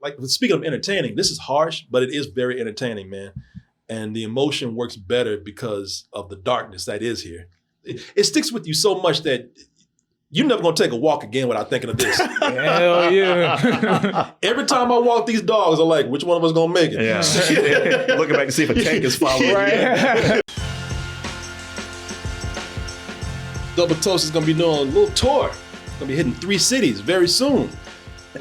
like speaking of entertaining, this is harsh, but it is very entertaining, man. And the emotion works better because of the darkness that is here. It sticks with you so much that you're never gonna take a walk again without thinking of this. Hell yeah. Every time I walk these dogs, I'm like, which one of us gonna make it? Yeah. Looking back to see if a tank is following. Right. Double Toast is gonna be doing a little tour. Gonna be hitting 3 cities very soon.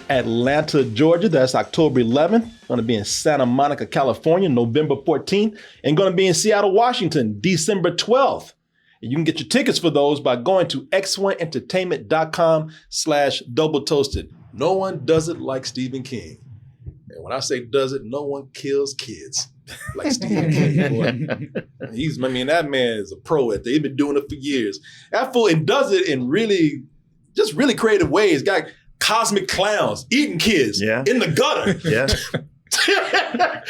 Atlanta, Georgia, that's October 11th. Gonna be in Santa Monica, California, November 14th. And gonna be in Seattle, Washington, December 12th. And you can get your tickets for those by going to x1entertainment.com/double toasted. No one does it like Stephen King. And when I say does it, no one kills kids like Stephen King. Boy. That man is a pro at that. He's been doing it for years. That fool and does it in really creative ways. Got cosmic clowns eating kids in the gutter. Yeah.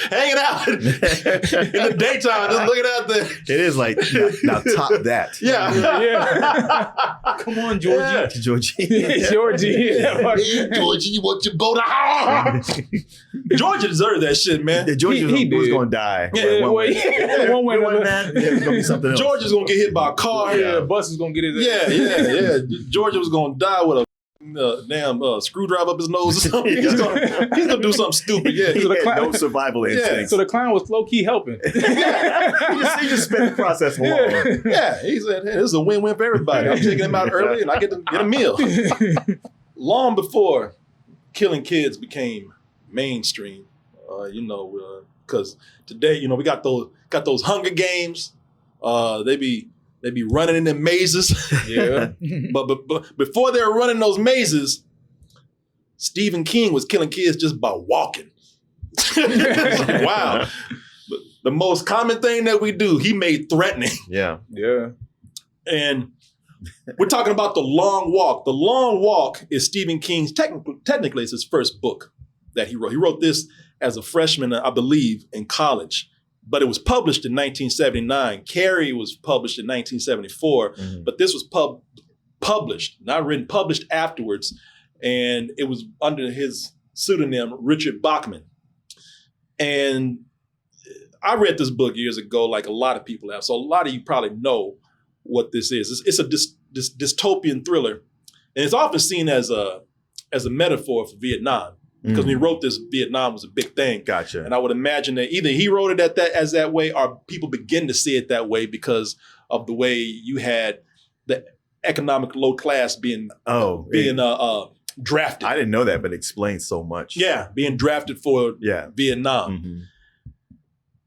Hanging out in the daytime, just looking out there. It is like, now top that. Yeah. Come on, Georgie. Yeah. Georgie. Georgie. Georgie, you want your boat out? Georgia deserved that shit, man. Georgia He was did. going to die. Yeah, one way. one way or another. Yeah, it's going to be something else. Georgia's gonna get hit by a car. Yeah, bus is gonna get his ass. Yeah. Georgia was gonna die with a damn screwdriver up his nose or something. He's gonna do something stupid. Yeah. He had no survival instincts. So the clown was low key helping. He just spent the process along. Yeah, he said, hey, this is a win-win for everybody. I'm taking him out early and I get to get a meal. Long before killing kids became mainstream, because today, we got those Hunger Games. They be running in them mazes. Yeah. but before they were running those mazes, Stephen King was killing kids just by walking. Wow. But the most common thing that we do, he made threatening. Yeah. Yeah. And we're talking about The Long Walk. The Long Walk is Stephen King's, technically it's his first book that he wrote. He wrote this as a freshman, I believe, in college. But it was published in 1979. Carrie was published in 1974, but this was published, not written, published afterwards. And it was under his pseudonym, Richard Bachman. And I read this book years ago, like a lot of people have. So a lot of you probably know what this is. It's a dystopian thriller. And it's often seen as a metaphor for Vietnam. Because when he wrote this, Vietnam was a big thing. Gotcha. And I would imagine that either he wrote it as that way, or people begin to see it that way because of the way you had the economic low class being drafted. I didn't know that, but it explains so much. Yeah, being drafted for Vietnam. Mm-hmm.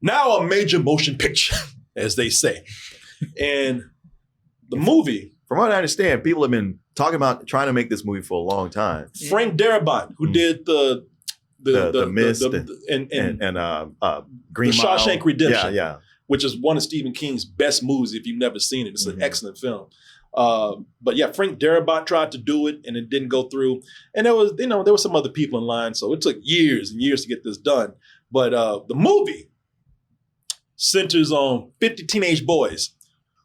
Now a major motion picture, as they say. And the movie, from what I understand, people have been talking about trying to make this movie for a long time. Frank Darabont, who did the Mist and Green the Mile. Shawshank Redemption, Yeah. which is one of Stephen King's best movies. If you've never seen it, it's an excellent film. But yeah, Frank Darabont tried to do it and it didn't go through. And there were some other people in line, so it took years and years to get this done. But the movie centers on 50 teenage boys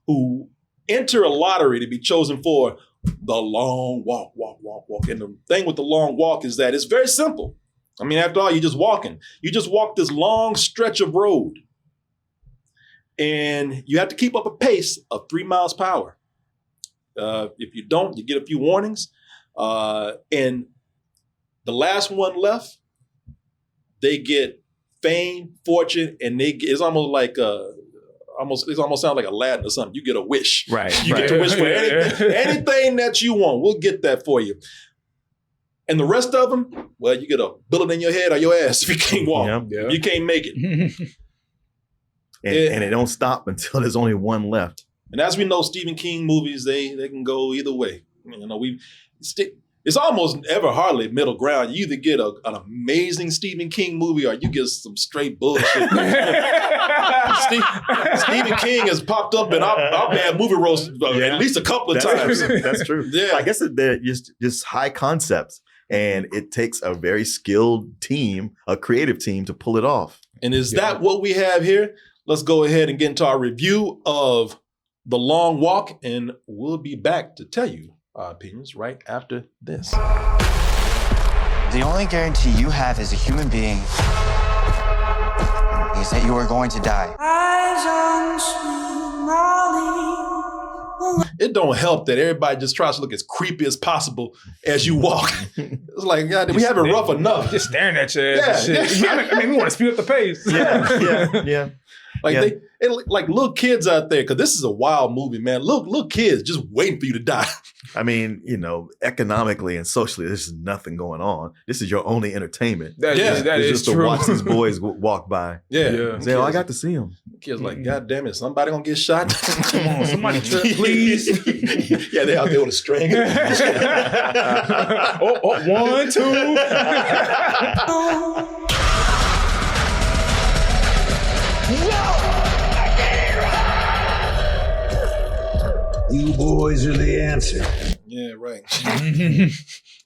who enter a lottery to be chosen for the long walk. And the thing with the long walk is that it's very simple. I mean, after all, you're just walking. You just walk this long stretch of road. And you have to keep up a pace of 3 miles per hour. If you don't, you get a few warnings. And the last one left, they get fame, fortune, and it's almost like it almost sounds like Aladdin or something. You get a wish. Right. You get to wish for anything that you want. We'll get that for you. And the rest of them, well, you get a bullet in your head or your ass if you can't walk. Yeah. If you can't make it. And it don't stop until there's only one left. And as we know, Stephen King movies, they can go either way. It's almost ever hardly middle ground. You either get an amazing Stephen King movie or you get some straight bullshit. Stephen King has popped up in our bad movie roast at least a couple of times. That's true. Yeah. I guess they're just high concepts, and it takes a very skilled team, a creative team, to pull it off. And is that what we have here? Let's go ahead and get into our review of The Long Walk, and we'll be back to tell you our opinions right after this. The only guarantee you have as a human being is that you are going to die. It don't help that everybody just tries to look as creepy as possible as you walk. It's like, God, we have it rough enough. Just staring at your ass and shit. I mean, we want to speed up the pace. Yeah. Like like little kids out there, because this is a wild movie, man. Little kids just waiting for you to die. I mean, economically and socially, there's nothing going on. This is your only entertainment. That is just true. to watch these boys walk by. Yeah. Say, I got to see them. Kids like, God damn it, somebody gonna get shot? Come on, somebody trip, please. Yeah, they out there with a string. 1, 2. You boys are the answer. Yeah, right.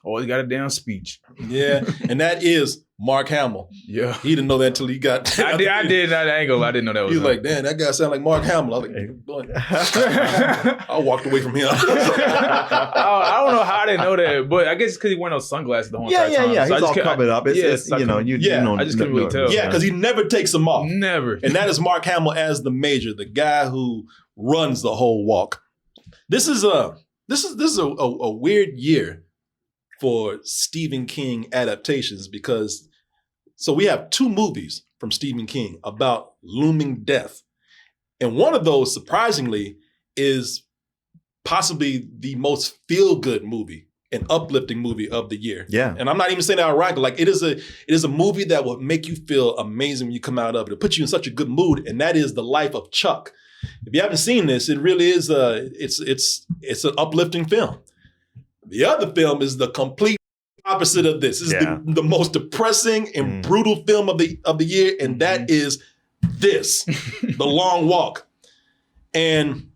Always got a damn speech. Yeah, and that is Mark Hamill. Yeah. He didn't know that until he got. I did. I didn't know that was He was him. like, damn, that guy sound like Mark Hamill. I was like, I walked away from him. I don't know how I didn't know that, but I guess it's because he wore no sunglasses the whole entire time. Yeah. So He's all covered up. It's I just couldn't really tell. Yeah, because he never takes them off. Never. And that is Mark Hamill as the Major, the guy who runs the whole walk. This is a weird year for Stephen King adaptations because so we have 2 movies from Stephen King about looming death. And one of those, surprisingly, is possibly the most feel-good movie, an uplifting movie of the year. Yeah. And I'm not even saying that ironically. Like it is a movie that will make you feel amazing when you come out of it. It'll put you in such a good mood. And that is The Life of Chuck. If you haven't seen this, it really is it's an uplifting film. The other film is the complete opposite of this. This is the most depressing and brutal film of the year, and that is this, The Long Walk. And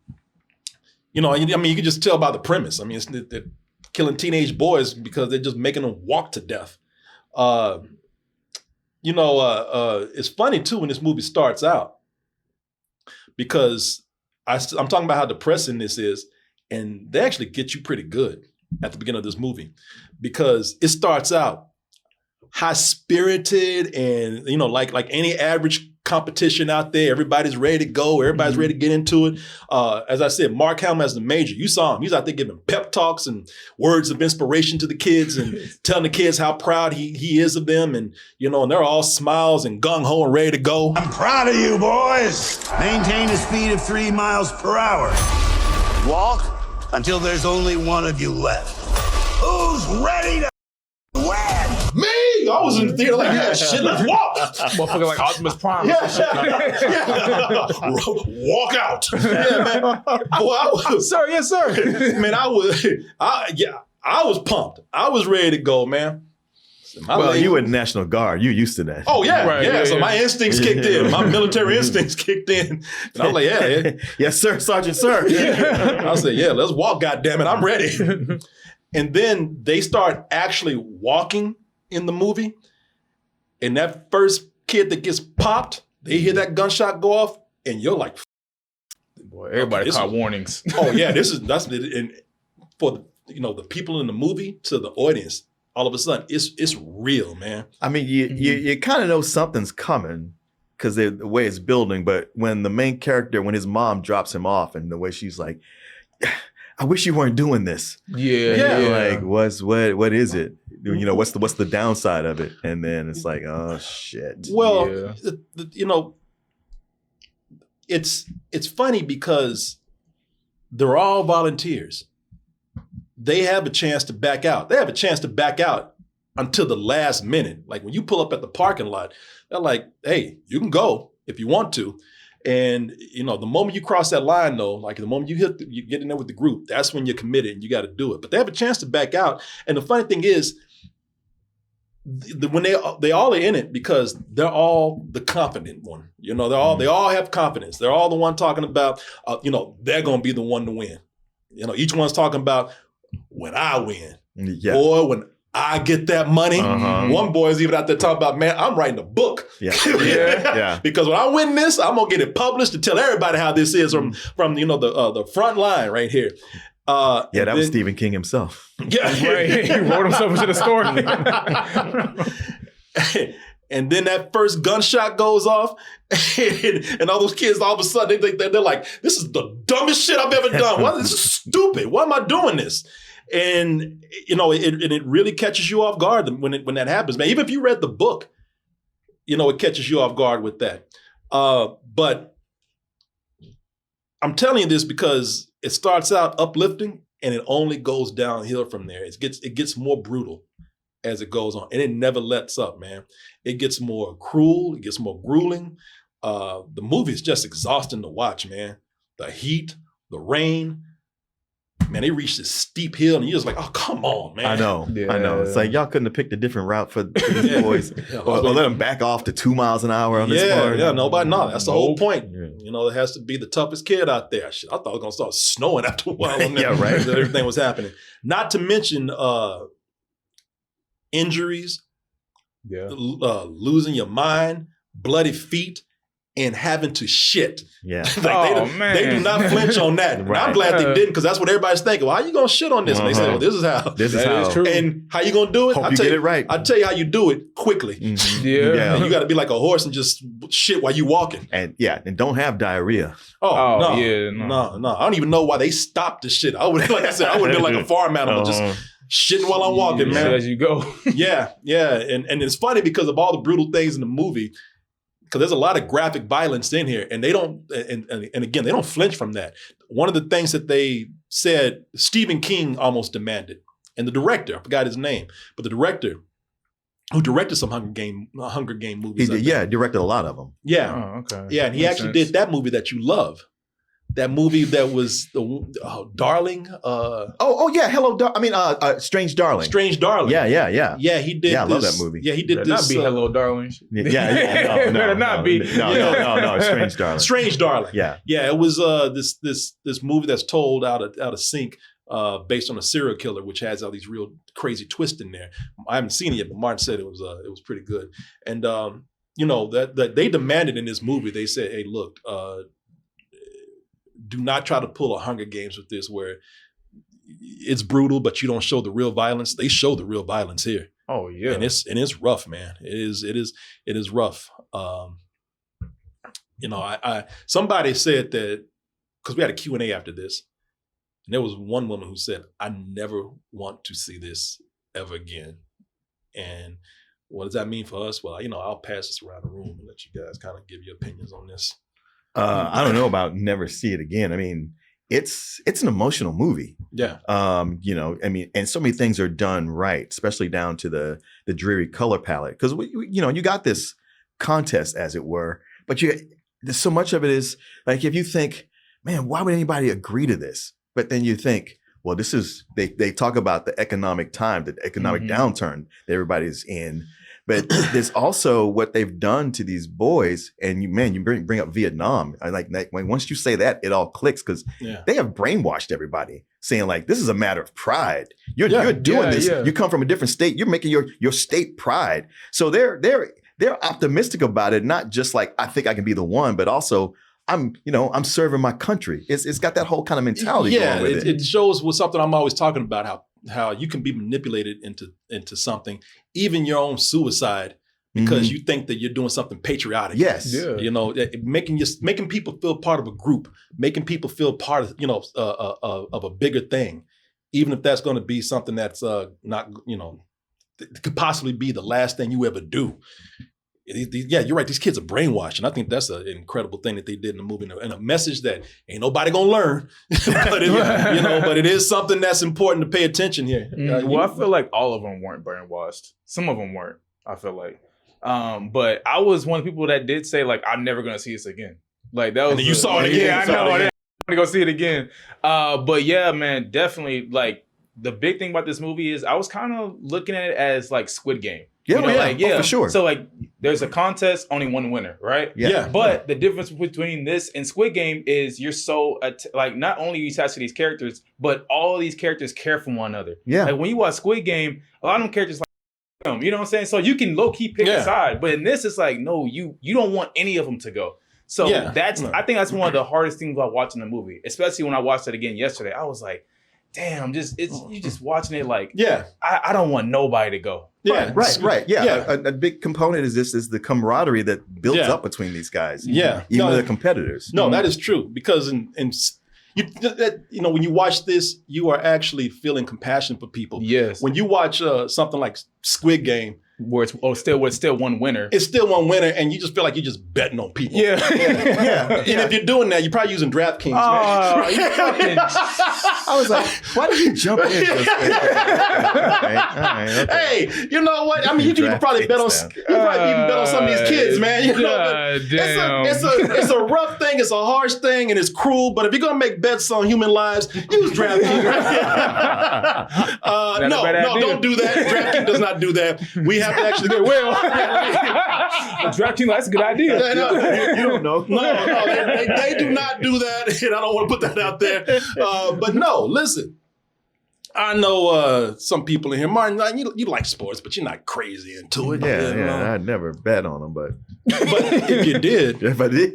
you can just tell by the premise. I mean, they're killing teenage boys because they're just making them walk to death. It's funny too when this movie starts out. Because I'm talking about how depressing this is, and they actually get you pretty good at the beginning of this movie because it starts out high-spirited and, like any average competition out there, everybody's ready to go, everybody's ready to get into it. As I said, Mark Hamill as the Major, you saw him. He's out there giving pep talks and words of inspiration to the kids and telling the kids how proud he is of them. And, and they're all smiles and gung-ho and ready to go. I'm proud of you, boys. Maintain a speed of 3 miles per hour. Walk until there's only one of you left. Who's ready to win? Me! I was in the theater like, yeah, shit, let's walk. Motherfucker like Optimus Prime. Yeah. Walk out. Yeah, man. Boy, Sir, yes, sir. Man, I was pumped. I was ready to go, man. You were in National Guard. You're used to that. Oh, yeah. Right, yeah. So yeah. my instincts kicked in. My military instincts kicked in. And I'm like, yeah. Yes, sir, Sergeant, sir. I said, yeah, let's walk, goddammit. I'm ready. And then they start actually walking in the movie. And that first kid that gets popped, they hear that gunshot go off, and you're like, boy, everybody caught warnings. Oh, yeah, that's and for the people in the movie to the audience, all of a sudden, it's real, man. I mean, you kind of know something's coming because the way it's building. But when the main character, when his mom drops him off, and the way she's like, "I wish you weren't doing this." Yeah. Like, what is it? What's the downside of it? And then it's like, oh shit. Well, it's funny because they're all volunteers. They have a chance to back out. They have a chance to back out until the last minute. Like when you pull up at the parking lot, they're like, hey, you can go if you want to. And, the moment you cross that line, though, like the moment you get in there with the group, that's when you're committed and you got to do it. But they have a chance to back out. And the funny thing is, when they all are in it because they're all the confident one. They all have confidence. They're all the one talking about, they're going to be the one to win. Each one's talking about, when I win, boy, when I get that money. One boy's even out there talking about, man, I'm writing a book. Yeah. Because when I win this, I'm gonna get it published to tell everybody how this is from the front line right here. Yeah, that was then- Stephen King himself. Yeah, Right. He wrote himself into the story. And then that first gunshot goes off, and all those kids, all of a sudden, they're like, "This is the dumbest shit I've ever done. Why, this is stupid. Why am I doing this?" And it really catches you off guard when that happens, man. Even if you read the book, it catches you off guard with that. But I'm telling you this because it starts out uplifting, and it only goes downhill from there. It gets more brutal as it goes on, and it never lets up, man. It gets more cruel, it gets more grueling. The movie is just exhausting to watch, man. The heat, the rain, man, they reach this steep hill, and you're just like, oh, come on, man. I know. It's like y'all couldn't have picked a different route for these Yeah. boys, Yeah, or let them back off to 2 miles an hour on this part. No, that's the whole point. Yeah. It has to be the toughest kid out there. Shit, I thought it was gonna start snowing after a while. On Yeah, right. Everything was happening. Not to mention injuries, Yeah. losing your mind, bloody feet, and having to shit. Yeah. Like they do not flinch on that. And I'm Right. glad they didn't, because that's what everybody's thinking. Well, how you gonna shit on this? And they say, well, this is how. This is That how. is true. And how you gonna do it? Hope you get it right. I'll tell you how you do it quickly. Mhm. Yeah. And you got to be like a horse and just shit while you walking. And don't have diarrhea. Oh, no, yeah, no. I don't even know why they stopped the shit. I would, like I said, I would have been like a farm animal, just shitting while I'm walking, Yeah, man. as you go. Yeah. And it's funny because of all the brutal things in the movie, because there's a lot of graphic violence in here, and they don't, and again, they don't flinch from that. One of the things that they said, Stephen King almost demanded, and the director, I forgot his name, but the director who directed some Hunger Game movies. I think. Directed a lot of them. Yeah. Oh, okay. Yeah, and he Makes actually sense. did that movie that you love. That movie that was Darling, Strange Darling. Strange Darling. Yeah. Yeah, he did. Yeah, I love this- that movie. Yeah, he did Better this. not be Hello, Darling. No, Better not be. No, Strange Darling. Strange Darling. Yeah. Yeah, it was this movie that's told out of sync, based on a serial killer, which has all these real crazy twists in there. I haven't seen it yet, but Martin said it was pretty good. And that they demanded in this movie. They said, "Hey, look, do not try to pull a Hunger Games with this, where it's brutal, but you don't show the real violence." They show the real violence here. Oh yeah. And it's rough, man. It is rough. I somebody said that, because we had a Q&A after this, and there was one woman who said, "I never want to see this ever again." And what does that mean for us? Well, I'll pass this around the room and let you guys kind of give your opinions on this. I don't know about never see it again. I mean, it's an emotional movie. Yeah. And so many things are done right, especially down to the dreary color palette. Because you got this contest, as it were, but there's so much of it is like, if you think, man, why would anybody agree to this? But then you think, well, this is they talk about the economic time, the economic downturn that everybody's in. But there's also what they've done to these boys, and you bring up Vietnam. I like when once you say that, it all clicks, because they have brainwashed everybody, saying like, this is a matter of pride. You're doing this. Yeah. You come from a different state. You're making your state pride. So they're optimistic about it, not just like, I think I can be the one, but also I'm serving my country. It's got that whole kind of mentality. Yeah, going with it shows with something I'm always talking about, how you can be manipulated into something, even your own suicide, because you think that you're doing something patriotic. Yes. Yeah. Making people feel part of a group, making people feel part of of a bigger thing, even if that's going to be something that's not could possibly be the last thing you ever do. Yeah, you're right. These kids are brainwashed, and I think that's an incredible thing that they did in the movie, and a message that ain't nobody gonna learn, but it is something that's important to pay attention here. Well, I feel like all of them weren't brainwashed. Some of them weren't, I feel like. But I was one of the people that did say, like, I'm never gonna see this again. Like, that was. And you saw it again. Yeah, I know. I'm gonna go see it again. But yeah, man, definitely. Like, the big thing about this movie is I was kind of looking at it as like Squid Game. For sure. So like, there's a contest, only one winner, right? Yeah. But the difference between this and Squid Game is you're so like, not only are you attached to these characters, but all of these characters care for one another. Yeah. Like when you watch Squid Game, a lot of them characters like them, you know what I'm saying? So you can low key pick a side, but in this, it's like, no, you don't want any of them to go. So I think that's one of the hardest things about watching the movie, especially when I watched it again yesterday. I was like, damn, you just watching it like, Yeah. I don't want nobody to go. Yeah. Right. Yeah. Yeah. A big component is the camaraderie that builds Yeah. up between these guys. Yeah. Even No, the competitors. No, that is true because when you watch this, you are actually feeling compassion for people. Yes. When you watch something like Squid Game, Where it's still one winner. it's still one winner, and you just feel like you're just betting on people. Yeah. And if you're doing that, you're probably using DraftKings, man. You fucking- I was like, why did you jump in? Okay. Hey, you know what? I mean, you can probably bet on some of these kids, man. You know, but damn. it's a rough thing, it's a harsh thing, and it's cruel. But if you're gonna make bets on human lives, use DraftKings. No, don't do that. DraftKings does not do that. We have to actually get DraftKings, that's a good idea. You don't know. No, they do not do that, and I don't want to put that out there. But no, listen. I know some people in here, Martin. You like sports, but you're not crazy into it. You know? I'd never bet on them, but if you did, if I did,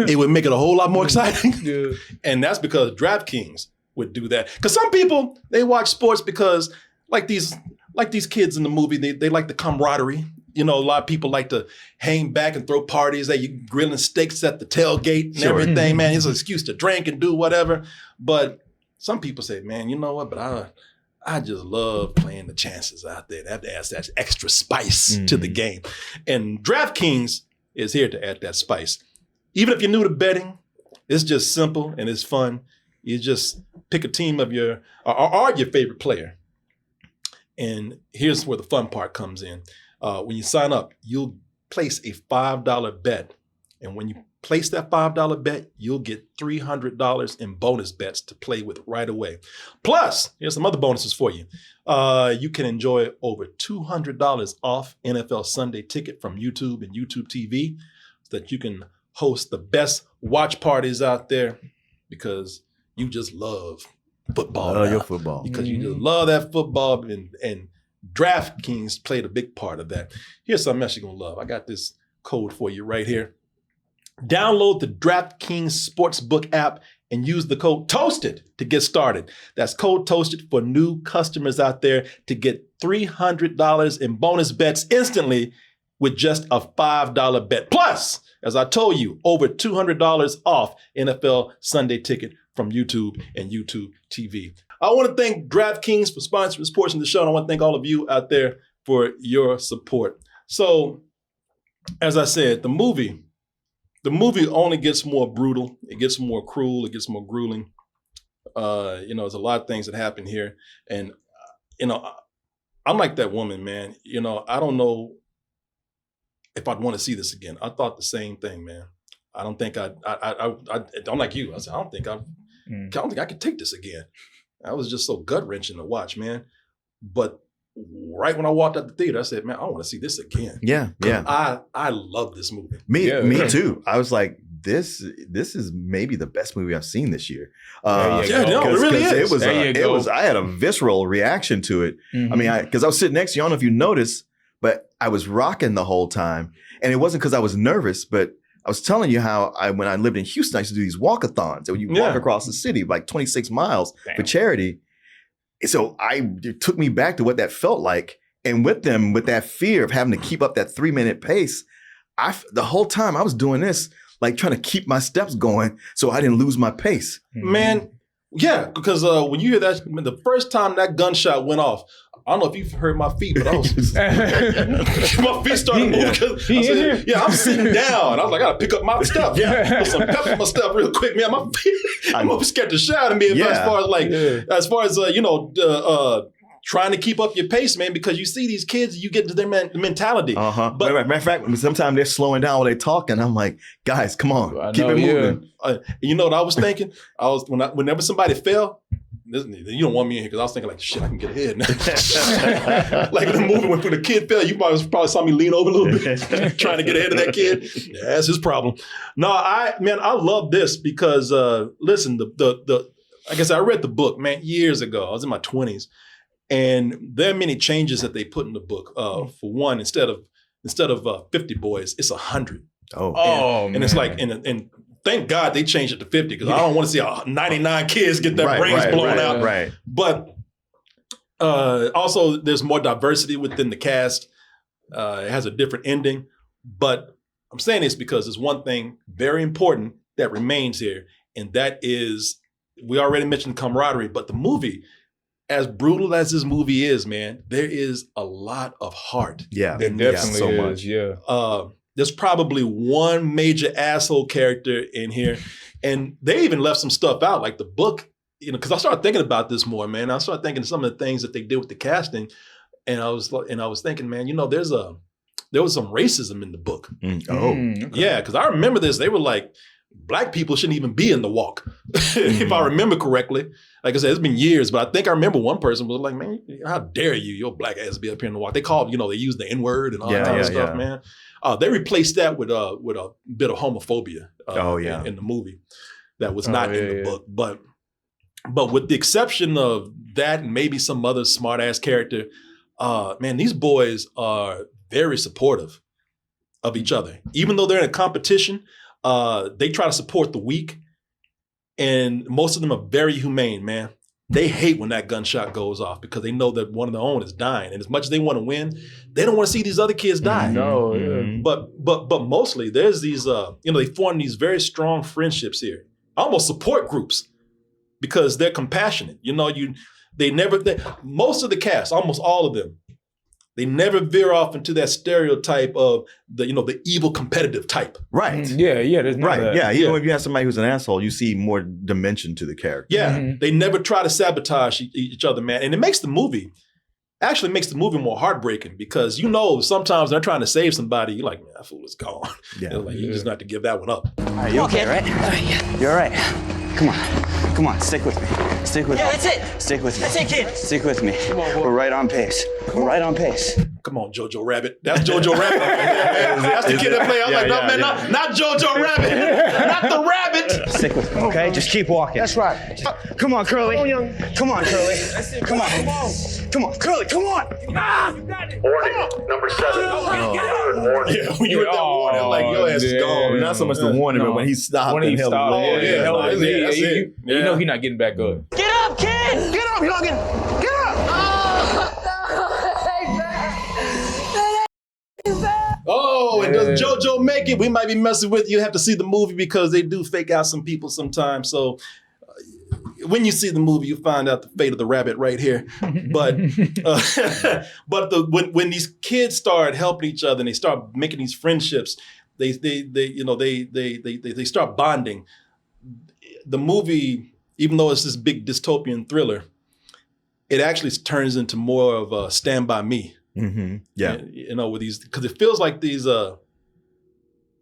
it would make it a whole lot more exciting. Yeah. And that's because DraftKings would do that. Because some people, they watch sports because like these kids in the movie, they like the camaraderie. You know, a lot of people like to hang back and throw parties. They grilling steaks at the tailgate and everything, man. It's an excuse to drink and do whatever. But some people say, man, you know what? But I just love playing the chances out there. They have to add that extra spice to the game. And DraftKings is here to add that spice. Even if you're new to betting, it's just simple and it's fun. You just pick a team of your favorite player. And here's where the fun part comes in. When you sign up, you'll place a $5 bet. And when you place that $5 bet, you'll get $300 in bonus bets to play with right away. Plus, here's some other bonuses for you. You can enjoy over $200 off NFL Sunday Ticket from YouTube and YouTube TV so that you can host the best watch parties out there because you just love football. oh, your football. Because you just love that football, and DraftKings played a big part of that. Here's something else you're going to love. I got this code for you right here. Download the DraftKings Sportsbook app and use the code TOASTED to get started. That's code TOASTED for new customers out there to get $300 in bonus bets instantly with just a $5 bet. Plus, as I told you, over $200 off NFL Sunday Ticket from YouTube and YouTube TV. I want to thank DraftKings for sponsoring this portion of the show, and I want to thank all of you out there for your support. So, as I said, the movie only gets more brutal. It gets more cruel. It gets more grueling. There's a lot of things that happen here. And, I'm like that woman, man. I don't know if I'd want to see this again. I thought the same thing, man. I don't think I'm like you. I said, I don't think I could take this again. That was just so gut-wrenching to watch, man. But right when I walked out the theater, I said, man, I want to see this again. Yeah. I love this movie. Me too. I was like, this is maybe the best movie I've seen this year. There you go. No, it really is. It was I had a visceral reaction to it. Mhm. I mean, because I was sitting next to you. I don't know if you noticed, but I was rocking the whole time. And it wasn't because I was nervous, but I was telling you how when I lived in Houston, I used to do these walkathons. And when you walk across the city, like 26 miles for charity. So it took me back to what that felt like. And with that fear of having to keep up that 3-minute pace, the whole time I was doing this, like trying to keep my steps going so I didn't lose my pace. Man, yeah, because when you hear that, the first time that gunshot went off, I don't know if you've heard my feet, but I was my feet started moving. I'm sitting down. I was like, I gotta pick up my stuff. Put some pep in my stuff real quick, man. My feet, I'm almost scared to shout at me as far as trying to keep up your pace, man, because you see these kids, you get into their mentality. But matter of fact, sometimes they're slowing down while they're talking. I'm like, guys, come on, keep it moving. You know what I was thinking? Whenever somebody fell, you don't want me in here because I was thinking like, shit, I can get ahead now. Like in the movie when the kid fell, you probably saw me lean over a little bit trying to get ahead of that kid. Yeah, that's his problem. No, I love this because listen, like I said, I read the book, man, years ago. I was in my 20s. And there are many changes that they put in the book. For one, instead of 50 boys, it's 100. Oh, and it's like, and thank God they changed it to 50 because I don't want to see 99 kids get their brains blown out. Right. But also, there's more diversity within the cast. It has a different ending. But I'm saying this because there's one thing very important that remains here, and that is, we already mentioned camaraderie, but the movie, as brutal as this movie is, man, there is a lot of heart. Yeah. There definitely is. Yeah. There's probably one major asshole character in here, and they even left some stuff out, like the book. Because I started thinking about this more, man. I started thinking of some of the things that they did with the casting, and I was thinking, man, there was some racism in the book. Okay. Yeah, because I remember this. They were like, Black people shouldn't even be in the walk, if I remember correctly. Like I said, it's been years, but I think I remember one person was like, man, how dare you, your Black ass be up here in the walk. They called, they use the N-word and all that kind of stuff, man. They replaced that with a bit of homophobia in the movie that was not in the book. But with the exception of that and maybe some other smart ass character, man, these boys are very supportive of each other. Even though they're in a competition, they try to support the weak, and most of them are very humane, man. They hate when that gunshot goes off because they know that one of their own is dying. And as much as they want to win, they don't want to see these other kids die. No, yeah. But mostly there's these, they form these very strong friendships here, almost support groups, because they're compassionate. Most of the cast, almost all of them, they never veer off into that stereotype of the evil competitive type. Right. Yeah. There's not that. Yeah. Even if you have somebody who's an asshole, you see more dimension to the character. Yeah. They never try to sabotage each other, man. And it makes the movie more heartbreaking because sometimes they're trying to save somebody. You're like, man, that fool is gone. Yeah. You just not to give that one up. All right, you okay, right? You're all right. Come on, stick with me. Stick with me. Yeah, that's it. Stick with me. That's it, kid. Stick with me. We're right on pace. We're right on pace. Come on, Jojo Rabbit. That's Jojo Rabbit. That's the kid that played. I was not Jojo Rabbit. Not the rabbit. Stick with me, okay? Just keep walking. That's right. Come on, Curly. Come on, young. Come on, Curly. That's it. Come on. Come on, Curly, come on. Ah, you got it. Warning, number 7. Warning. Yeah, when you were that warning, like, your ass is gone. Not so much the warning, but when he stopped. When he stopped, that's it. You know he's not getting back up. Get up, kid. Get up, youngin. Get up. Oh, and does JoJo make it? We might be messing with you. You have to see the movie because they do fake out some people sometimes. So when you see the movie, you find out the fate of the rabbit right here. But when these kids start helping each other and they start making these friendships, they start bonding. The movie, even though it's this big dystopian thriller, it actually turns into more of a Stand By Me. Mm-hmm. Yeah. With these, because it feels like these, it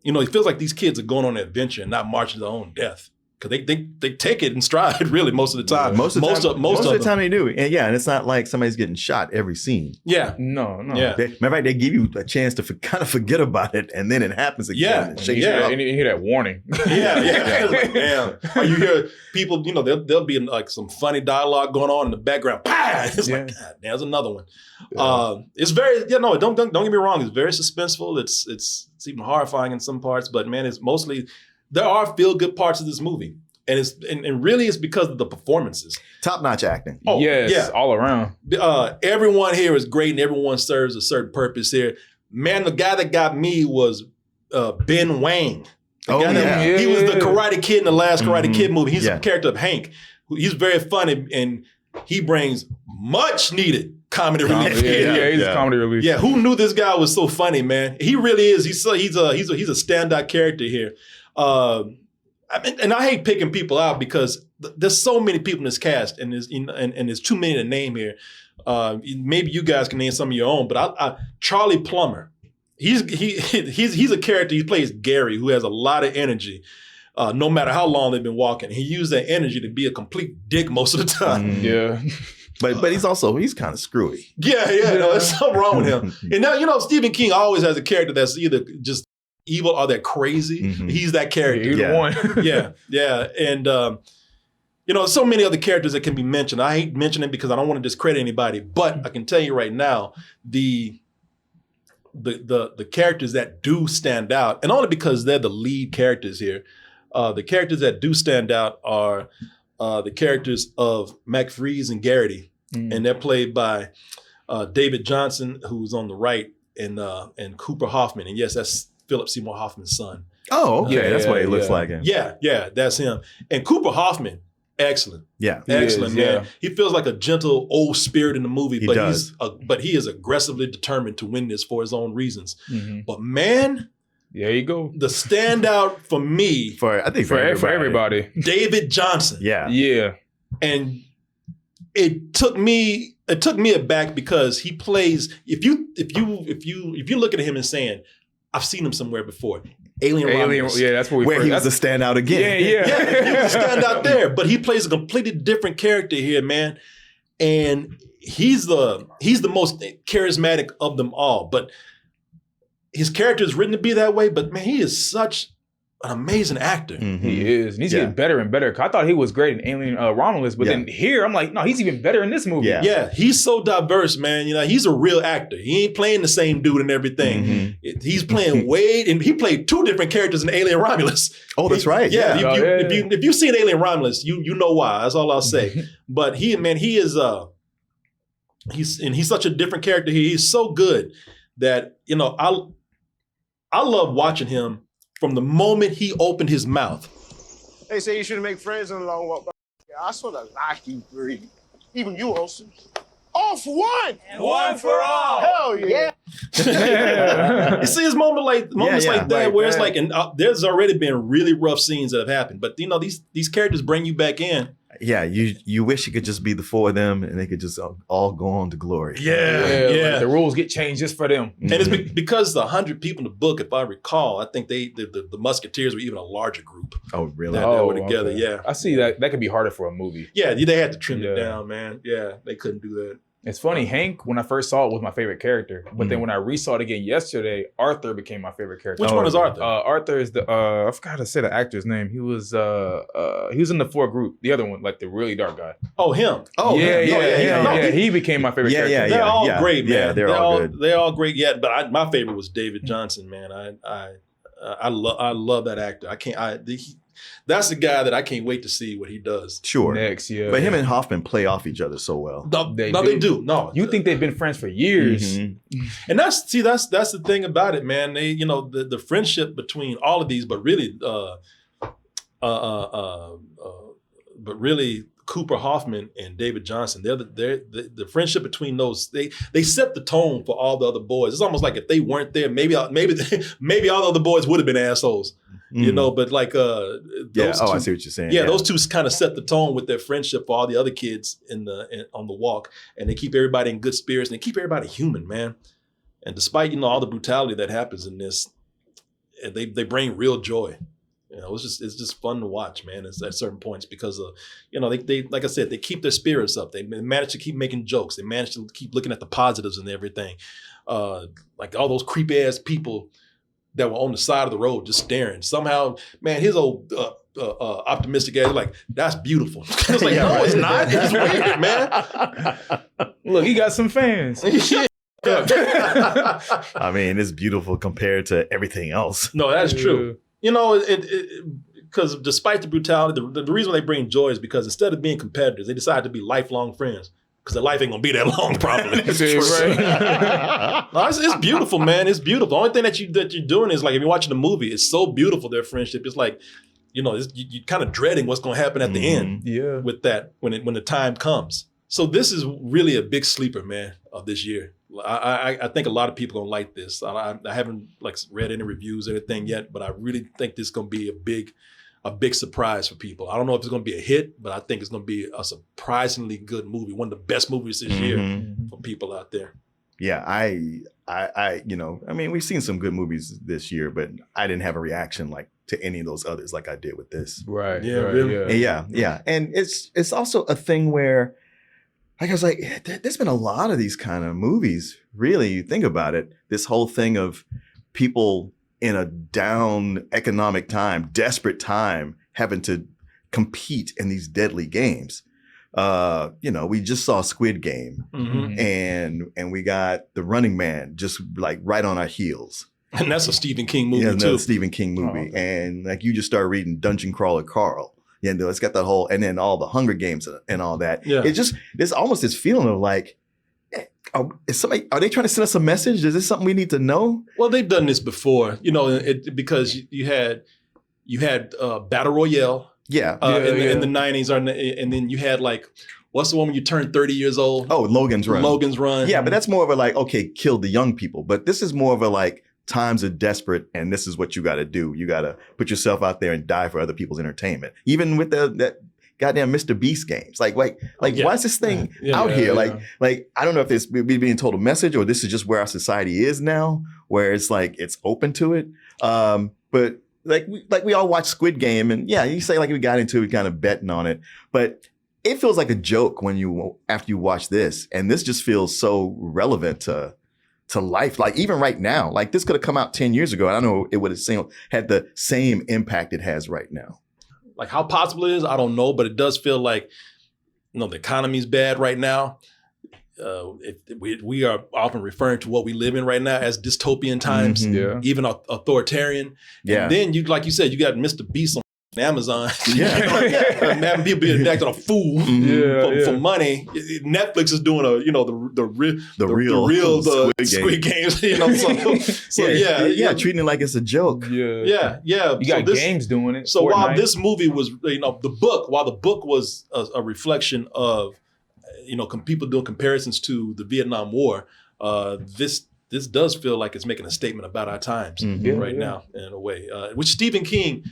feels like these kids are going on an adventure and not marching to their own death. Because they take it in stride, really, most of the time. Most of the them. time they do. And and it's not like somebody's getting shot every scene. Yeah. No. Yeah. Matter of fact, they give you a chance to kind of forget about it, and then it happens again. Yeah. And shakes you up. And you hear that warning. Yeah. Like, damn. Or you hear people, there'll be like some funny dialogue going on in the background. Bah! It's like, God, there's another one. Yeah. It's very, don't get me wrong. It's very suspenseful. It's even horrifying in some parts, but man, it's mostly, there are feel-good parts of this movie. And really it's because of the performances. Top-notch acting. Oh, yes, yeah. All around. Everyone here is great and everyone serves a certain purpose here. Man, the guy that got me was Ben Wang. He was the Karate Kid in the last Karate Kid movie. He's the character of Hank. He's very funny and he brings much needed comedy relief. He's a comedy relief. Yeah, who knew this guy was so funny, man? He really is. He's a standout character here. And I hate picking people out because there's so many people in this cast, and there's too many to name here. Maybe you guys can name some of your own, but Charlie Plummer, he's a character. He plays Gary, who has a lot of energy. No matter how long they've been walking, he used that energy to be a complete dick most of the time. Yeah. But he's kind of screwy. Yeah. There's something wrong with him. And now, Stephen King always has a character that's either just evil or they're crazy. He's that character. He's the one. Yeah. And so many other characters that can be mentioned. I hate mentioning because I don't want to discredit anybody, but I can tell you right now, the characters that do stand out, and only because they're the lead characters here, The characters that do stand out are the characters of McFreeze and Garrity, and they're played by David Johnson, who's on the right, and Cooper Hoffman. And yes, that's Philip Seymour Hoffman's son. Oh, okay. That's what he looks like. Yeah, that's him. And Cooper Hoffman, excellent. Yeah. Excellent, man. He feels like a gentle old spirit in the movie, but he is aggressively determined to win this for his own reasons. But man, there you go. the standout for me, For everybody. David Johnson. Yeah. And it took me aback because he plays. If you look at him and saying, I've seen him somewhere before. Alien Romulus. Yeah, that's what where he was a standout again. Yeah, he was a standout there, but he plays a completely different character here, man. And he's the most charismatic of them all. But his character is written to be that way. But man, he is such an amazing actor. He is. And he's getting better and better. I thought he was great in Alien Romulus, but then here I'm like, no, he's even better in this movie. Yeah, he's so diverse, man. You know, he's a real actor. He ain't playing the same dude and everything. He's playing Wade, and he played 2 different characters in Alien Romulus. Oh, that's right. Yeah, if you've seen Alien Romulus, you know why. That's all I'll say. But he is he's such a different character. He's so good that, you know, I love watching him from the moment he opened his mouth. They say you shouldn't make friends on a long walk. I sort of like you three. Even you, Olsen. All for one. And one for all. Hell yeah. You see his moments like that where it's like, and there's already been really rough scenes that have happened, but you know, these characters bring you back in. Yeah, you wish it could just be the 4 of them and they could just all go on to glory. Yeah. Like the rules get changed just for them. And it's because the 100 people in the book, if I recall, I think the Musketeers were even a larger group. Oh, really? That were together, yeah. I see that could be harder for a movie. Yeah, they had to trim it down, man. Yeah, they couldn't do that. It's funny, Hank, when I first saw it, was my favorite character. But then when I resaw it again yesterday, Arthur became my favorite character. Which one is Arthur? Arthur is the I forgot to say the actor's name. He was in the 4 group, the other one, like the really dark guy. Oh, him. Oh, yeah. He became my favorite character. They're all great, man. Yeah, they're all good. They're all great. Yeah, but my favorite was David Johnson, man. I love that actor. That's the guy that I can't wait to see what he does. Sure. Next, yeah. But him and Hoffman play off each other so well. They do. No. You think they've been friends for years. And that's the thing about it, man. They, you know, the friendship between all of these, but really Cooper Hoffman and David Johnson, they're the friendship between those, they set the tone for all the other boys. It's almost like if they weren't there, maybe all the other boys would have been assholes. You know, but like those two, I see what you're saying. Yeah, those two kind of set the tone with their friendship for all the other kids on the walk, and they keep everybody in good spirits and they keep everybody human, man. And despite, you know, all the brutality that happens in this, they bring real joy. You know, it's just fun to watch, man. It's at certain points because of, you know, they like I said, they keep their spirits up. They manage to keep making jokes. They manage to keep looking at the positives and everything. Like all those creepy ass people that were on the side of the road just staring. Somehow, man, his old optimistic ass, like, that's beautiful. It's like, no, it's not. It's weird, man. Look, he got some fans. I mean, it's beautiful compared to everything else. No, that's true. You know, because despite the brutality, the reason they bring joy is because instead of being competitors, they decide to be lifelong friends. Because their life ain't gonna be that long, probably. No, it's beautiful, man. It's beautiful. The only thing that you're doing is like, if you're watching the movie, it's so beautiful, their friendship. It's like, you know, you're kind of dreading what's gonna happen at the end. Yeah. With that, when the time comes. So this is really a big sleeper, man, of this year. I think a lot of people gonna like this. I haven't like read any reviews or anything yet, but I really think this is gonna be a big surprise for people. I don't know if it's going to be a hit, but I think it's going to be a surprisingly good movie. One of the best movies this year for people out there. Yeah, I you know, I mean, we've seen some good movies this year, but I didn't have a reaction like to any of those others like I did with this. Right. Yeah, really. Yeah. And it's also a thing where, like I was like, there's been a lot of these kind of movies, really, you think about it. This whole thing of people in a down economic time, desperate time, having to compete in these deadly games. You know, we just saw Squid Game and we got The Running Man just like right on our heels. And that's a Stephen King movie Yeah, another too. Stephen King movie. Oh. And like you just start reading Dungeon Crawler Carl. Yeah, and it's got that whole, and then all the Hunger Games and all that. Yeah. It just, there's almost this feeling of like, are they trying to send us a message? Is this something we need to know? Well, they've done this before, because you had Battle Royale Yeah. in the 90s, and then you had like, what's the one when you turn 30 years old? Oh, Logan's Run. Logan's Run. Yeah, but that's more of a like, okay, kill the young people. But this is more of a like, times are desperate and this is what you got to do. You got to put yourself out there and die for other people's entertainment. Even with that goddamn Mr. Beast games. Like why is this thing out here? Like, I don't know if this be being told a message or this is just where our society is now, where it's like, it's open to it. But we all watch Squid Game and yeah, you say like we got into it kind of betting on it, but it feels like a joke after you watch this. And this just feels so relevant to life. Like even right now, like this could have come out 10 years ago. And I know it would have had the same impact it has right now. Like how possible it is, I don't know, but it does feel like, the economy's bad right now. We are often referring to what we live in right now as dystopian times, Mhm. even authoritarian. Yeah. And then like you said, you got Mr. Beast on Amazon. Yeah. Having people being acting a fool for money. Netflix is doing the real Squid Games. Treating it like it's a joke. Yeah. You got games doing it. So Fortnite. while this movie was, while the book was a reflection of, people doing comparisons to the Vietnam War, this does feel like it's making a statement about our times now in a way, which Stephen King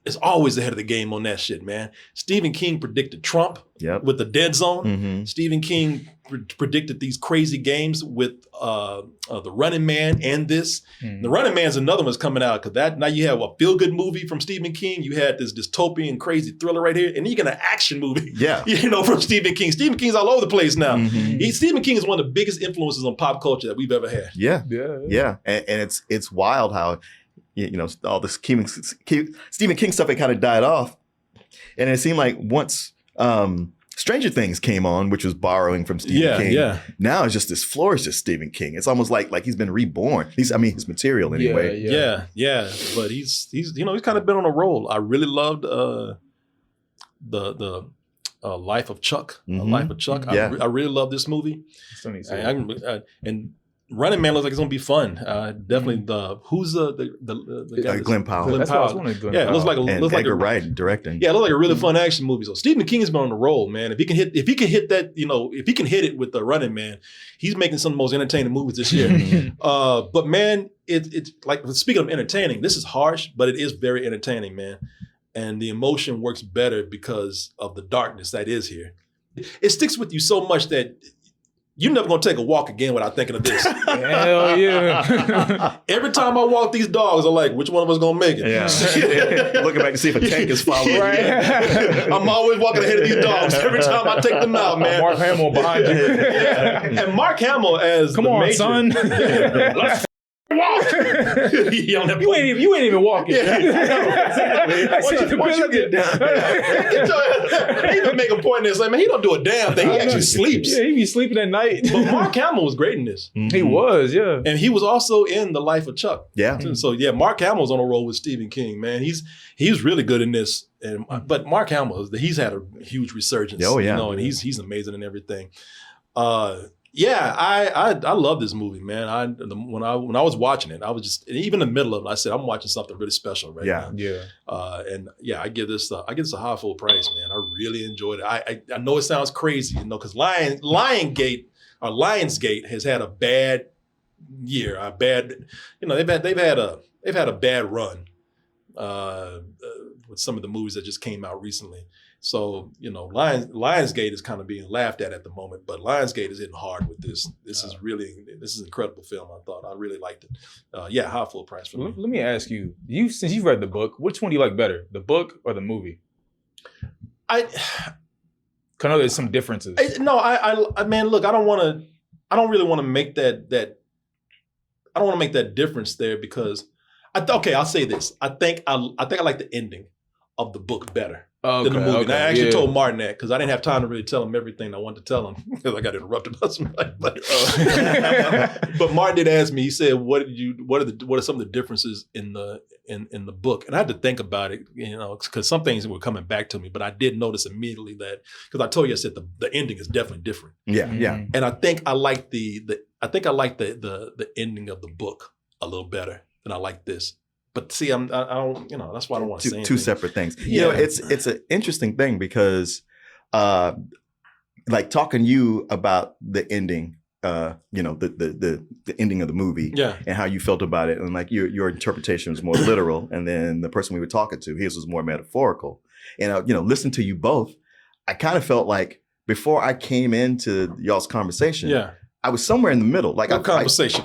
is always ahead of the game on that shit, man. Stephen King predicted Trump with the Dead Zone. Mm-hmm. Stephen King predicted these crazy games with The Running Man and this. The Running Man's another one's coming out because now you have a feel-good movie from Stephen King. You had this dystopian crazy thriller right here, and you get an action movie. Yeah. From Stephen King. Stephen King's all over the place now. Mhm. Stephen King is one of the biggest influences on pop culture that we've ever had. Yeah. And it's wild how all this Stephen King stuff, it kind of died off. And it seemed like once Stranger Things came on, which was borrowing from Stephen King. Now it's just this flourishes Stephen King. It's almost like he's been reborn. His material anyway. Yeah. But he's kind of been on a roll. I really loved the Life of Chuck. Life of Chuck. Yeah. I really love this movie. And Running Man looks like it's gonna be fun. Definitely who's the guy? Glenn Powell. Glenn That's what I was Powell. wondering. Glenn Yeah, it looks like Powell. And Edgar Wright directing. Yeah, it looks like a really fun action movie. So Stephen King has been on the roll, man. If he can hit that, if he can hit it with the Running Man, he's making some of the most entertaining movies this year. But man, it's like, speaking of entertaining, this is harsh, but it is very entertaining, man. And the emotion works better because of the darkness that is here. It sticks with you so much that you're never gonna take a walk again without thinking of this. Hell yeah. Every time I walk these dogs, I'm like, which one of us gonna make it? Yeah. Looking back to see if a tank is following. I'm always walking ahead of these dogs every time I take them out, man. Mark Hamill behind you. And Mark Hamill as Come the on, major. son. Let's walk. You ain't even walking. Once you get down. They even make a point in this, like, man, he don't do a damn thing. He actually sleeps. Yeah, he be sleeping at night. But Mark Hamill was great in this. He was, yeah. And he was also in The Life of Chuck. Yeah. So yeah, Mark Hamill's on a roll with Stephen King, man. He's really good in this. But Mark Hamill, he's had a huge resurgence. Oh, yeah. And he's amazing in everything. I love this movie, man. When I was watching it, I was just, even in the middle of it, I said, I'm watching something really special right now. Yeah. I give this a high full price, man. I really enjoyed it. I know it sounds crazy, because Lionsgate has had a bad year. They've had a bad run with some of the movies that just came out recently. So, Lionsgate is kind of being laughed at the moment, but Lionsgate is hitting hard with this. This is an incredible film, I thought. I really liked it. High full price for me. Let me ask you, since you've read the book, which one do you like better, the book or the movie? I know there's some differences. Man, look, I don't really want to make that I don't want to make that difference there because I'll say this. I think I like the ending of the book better. than the movie. And I actually yeah. told Martin that because I didn't have time to really tell him everything I wanted to tell him because I got interrupted by somebody. But Martin did ask me. He said, "What are some of the differences in the book?" And I had to think about it, because some things were coming back to me. But I did notice immediately that because I told you, I said the ending is definitely different. Yeah, Mm-hmm. yeah. And I think I like the ending of the book a little better than I like this. But see, I don't, that's why I don't want to say Two anything. separate things. Yeah. It's an interesting thing because, like talking to you about the ending, the ending of the movie, Yeah. and how you felt about it, and like your interpretation was more literal, and then the person we were talking to, his was more metaphorical. And listening to you both, I kind of felt like before I came into y'all's conversation, Yeah. I was somewhere in the middle. Like No conversation.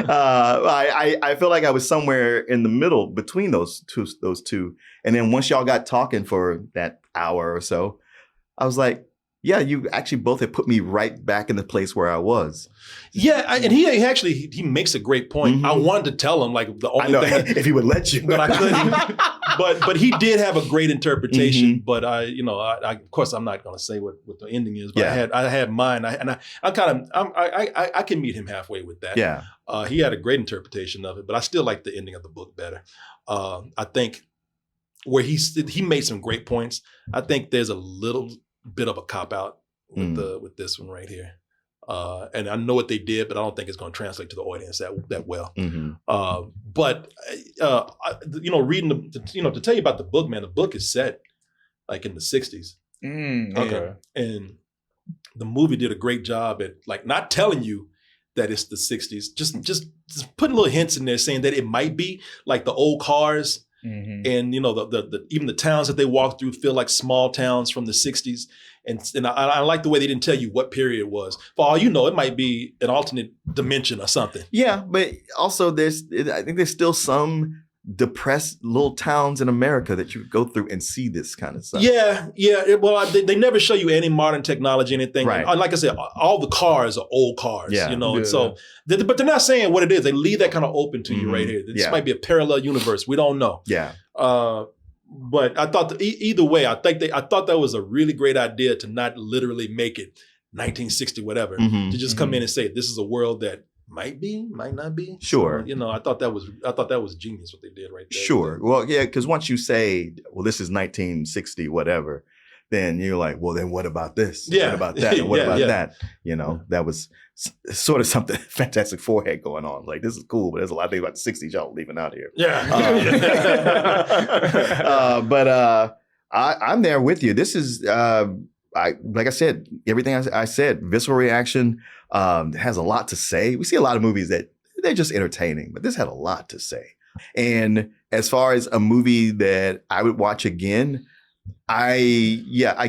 I feel like I was somewhere in the middle between those two. And then once y'all got talking for that hour or so, I was like, yeah, you actually both have put me right back in the place where I was. Yeah, and he makes a great point. Mhm. I wanted to tell him like the I only know thing, if he would let you, but I couldn't. but he did have a great interpretation. Mm-hmm. But I of course I'm not going to say what the ending is. But Yeah. I had mine. I can meet him halfway with that. Yeah. He had a great interpretation of it, but I still like the ending of the book better. I think where he made some great points. I think there's a little bit of a cop out with this one right here. And I know what they did, but I don't think it's going to translate to the audience that well. Mm-hmm. But reading to tell you about the book, man, the book is set like in the 60s. Okay. And the movie did a great job at like not telling you that it's the 60s, just putting little hints in there saying that it might be like the old cars. Mm-hmm. And the even the towns that they walk through feel like small towns from the 60s. And I like the way they didn't tell you what period it was. For all you know, it might be an alternate dimension or something. Yeah, but also I think there's still some depressed little towns in America that you go through and see this kind of stuff. Yeah. They never show you any modern technology, anything. Right. Like I said, all the cars are old cars. Yeah. And so, but they're not saying what it is. They leave that kind of open to you right here. This Yeah. might be a parallel universe. We don't know. Yeah. But I thought either way, I thought that was a really great idea to not literally make it 1960 whatever, Mhm. to just come in and say this is a world that might be, might not be. Sure. So, I thought that was genius what they did right there. Sure. Well, yeah, because once you say, well, this is 1960, whatever, then you're like, well, then what about this? Yeah. What about that? And what Yeah, about yeah. that? That was sort of something Fantastic Four had going on. Like, this is cool, but there's a lot of things about the 60s y'all leaving out here. Yeah. But I'm there with you. This is, like I said, everything I said, visceral reaction, has a lot to say. We see a lot of movies that they're just entertaining, but this had a lot to say. And as far as a movie that I would watch again, I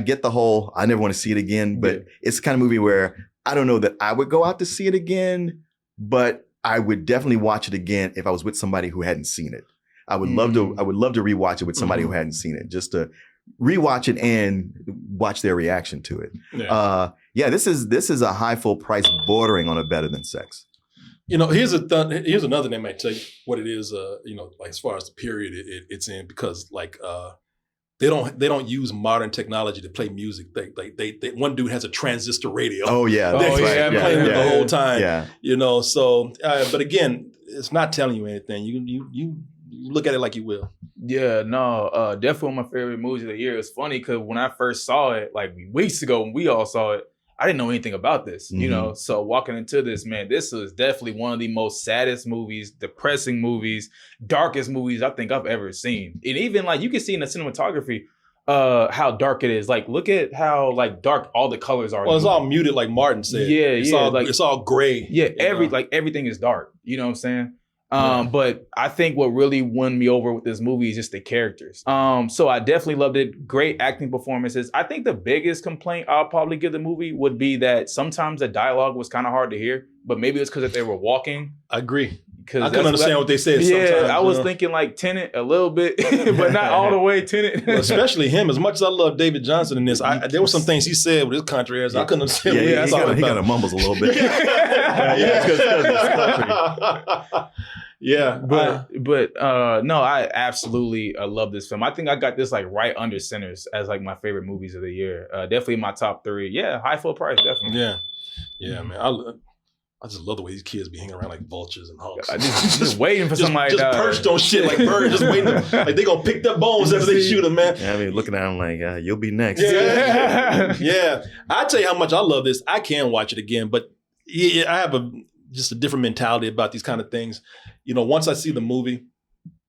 get the whole, I never want to see it again, but it's the kind of movie where I don't know that I would go out to see it again, but I would definitely watch it again if I was with somebody who hadn't seen it. I would love to rewatch it with somebody who hadn't seen it, just to rewatch it and watch their reaction to it. Yeah. This is a high full price bordering on a Better Than Sex. Here's another thing I might tell you what it is. Like as far as the period it's in, because like they don't use modern technology to play music. They one dude has a transistor radio. Oh yeah, That's right. yeah, Playing it the whole time. Yeah. So but again, it's not telling you anything. You look at it like you will. Yeah, no, definitely one of my favorite movies of the year. It's funny because when I first saw it, like weeks ago when we all saw it, I didn't know anything about this, So walking into this, man, this was definitely one of the most saddest movies, depressing movies, darkest movies I think I've ever seen. And even like you can see in the cinematography how dark it is. Like look at how like dark all the colors are. Well, it's all muted, like Martin said. Yeah, it's all gray. Yeah, everything is dark. You know what I'm saying? But I think what really won me over with this movie is just the characters. So I definitely loved it. Great acting performances. I think the biggest complaint I'll probably give the movie would be that sometimes the dialogue was kind of hard to hear, but maybe it's because they were walking. I agree. Because I couldn't understand what they said. Yeah, sometimes, I was thinking like Tenet a little bit, but not all the way Tenet. Well, especially him. As much as I love David Johnson in this, there were some things he said with his country as I couldn't understand. He kind of mumbles a little bit. Yeah, but no, I absolutely love this film. I think I got this like right under Sinners as like my favorite movies of the year. Definitely in my top 3. Yeah, high full price, definitely. Yeah, man. I just love the way these kids be hanging around like vultures and hawks. Just waiting for somebody just to die. perched on shit like birds, just waiting. Like they gonna pick up bones after they shoot them, man. Yeah, I mean, looking at him like, you'll be next. Yeah. I tell you how much I love this. I can watch it again, but yeah, I have just a different mentality about these kind of things. You know, once I see the movie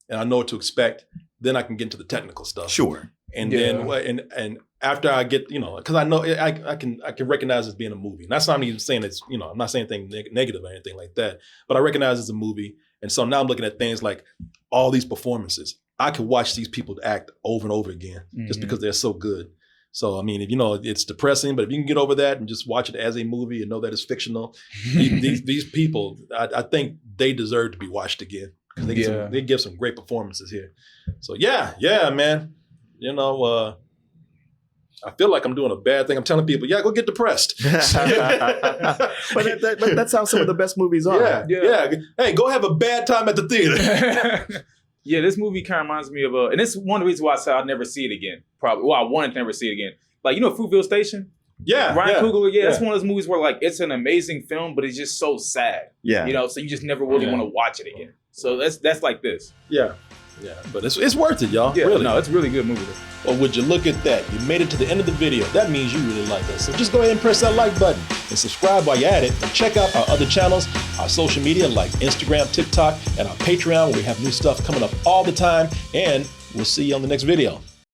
and I know what to expect, then I can get into the technical stuff. Sure. And then and after I get, you know, because I know I can recognize it as being a movie. And that's not even saying it's, you know, I'm not saying anything negative or anything like that, but I recognize it's a movie. And so now I'm looking at things like all these performances. I could watch these people act over and over again just because they're so good. So, I mean, if you know, it's depressing, but if you can get over that and just watch it as a movie and know that it's fictional, these people, I think they deserve to be watched again because they give some great performances here. So, yeah, man. You know, I feel like I'm doing a bad thing. I'm telling people, go get depressed. but that's how some of the best movies are. Yeah. Hey, go have a bad time at the theater. Yeah, this movie kind of reminds me of and this is one of the reasons why I said I'll never see it again. Probably, well, I wanted to never see it again. Like, you know, Fruitvale Station? Yeah. Ryan Coogler, that's one of those movies where like it's an amazing film, but it's just so sad. Yeah. You know, so you just never really want to watch it again. So that's like this. Yeah. Yeah, but it's worth it, y'all. Yeah, really. No, it's a really good movie. Well, would you look at that? You made it to the end of the video. That means you really like us. So just go ahead and press that like button and subscribe while you're at it. And check out our other channels, our social media like Instagram, TikTok, and our Patreon where we have new stuff coming up all the time. And we'll see you on the next video.